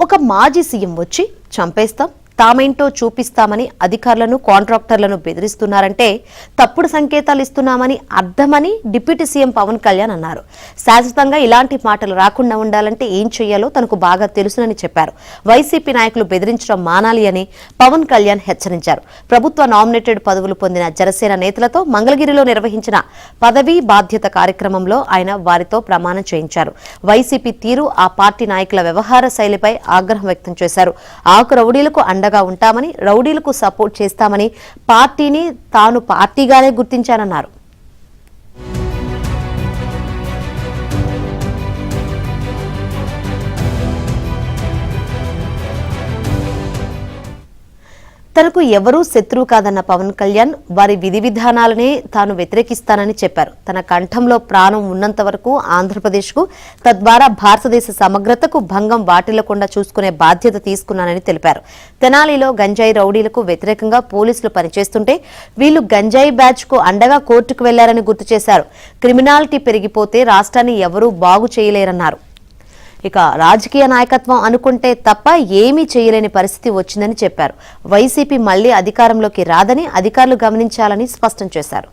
ఒక మాజీ సీఎం వచ్చి చంపేస్తాం, తామేంటో చూపిస్తామని అధికారులను కాంట్రాక్టర్లను బెదిరిస్తున్నారంటే తప్పుడు సంకేతాలు ఇస్తున్నామని అర్థమని డిప్యూటీ సీఎం పవన్ కళ్యాణ్ అన్నారు. శాశ్వతంగా ఇలాంటి మాటలు రాకుండా ఉండాలంటే ఏం చేయాలో తనకు బాగా తెలుసునని చెప్పారు. వైసీపీ నాయకులు బెదిరించడం మానాలి అని పవన్ కళ్యాణ్ హెచ్చరించారు. ప్రభుత్వ నామినేటెడ్ పదవులు పొందిన జనసేన నేతలతో మంగళగిరిలో నిర్వహించిన పదవీ బాధ్యత కార్యక్రమంలో ఆయన వారితో ప్రమాణం చేయించారు. వైసీపీ తీరు, ఆ పార్టీ నాయకుల వ్యవహార శైలిపై ఆగ్రహం వ్యక్తం చేశారు. ఆకు రౌడీలకు అండగా ఉంటామని, రౌడీలకు సపోర్ట్ చేస్తామని పార్టీని తాను పార్టీగానే గుర్తించానన్నారు. తనకు ఎవరూ శత్రువు కాదన్న పవన్ కళ్యాణ్ వారి విధి విధానాలనే తాను వ్యతిరేకిస్తానని చెప్పారు. తన కంఠంలో ప్రాణం ఉన్నంత వరకు ఆంధ్రప్రదేశ్కు, తద్వారా భారతదేశ సమగ్రతకు భంగం వాటిల్లకుండా చూసుకునే బాధ్యత తీసుకున్నానని తెలిపారు. తెనాలిలో గంజాయి రౌడీలకు వ్యతిరేకంగా పోలీసులు పనిచేస్తుంటే వీళ్లు గంజాయి బ్యాచ్కు అండగా కోర్టుకు వెళ్లారని గుర్తు చేశారు. క్రిమినాలిటీ పెరిగిపోతే రాష్ట్రాన్ని ఎవరూ బాగు చేయలేరన్నారు. ఇక రాజకీయ నాయకత్వం అనుకుంటే తప్ప ఏమీ చేయలేని పరిస్థితి వచ్చిందని చెప్పారు. వైసీపీ మళ్లీ అధికారంలోకి రాదని అధికారులు గమనించాలని స్పష్టం చేశారు.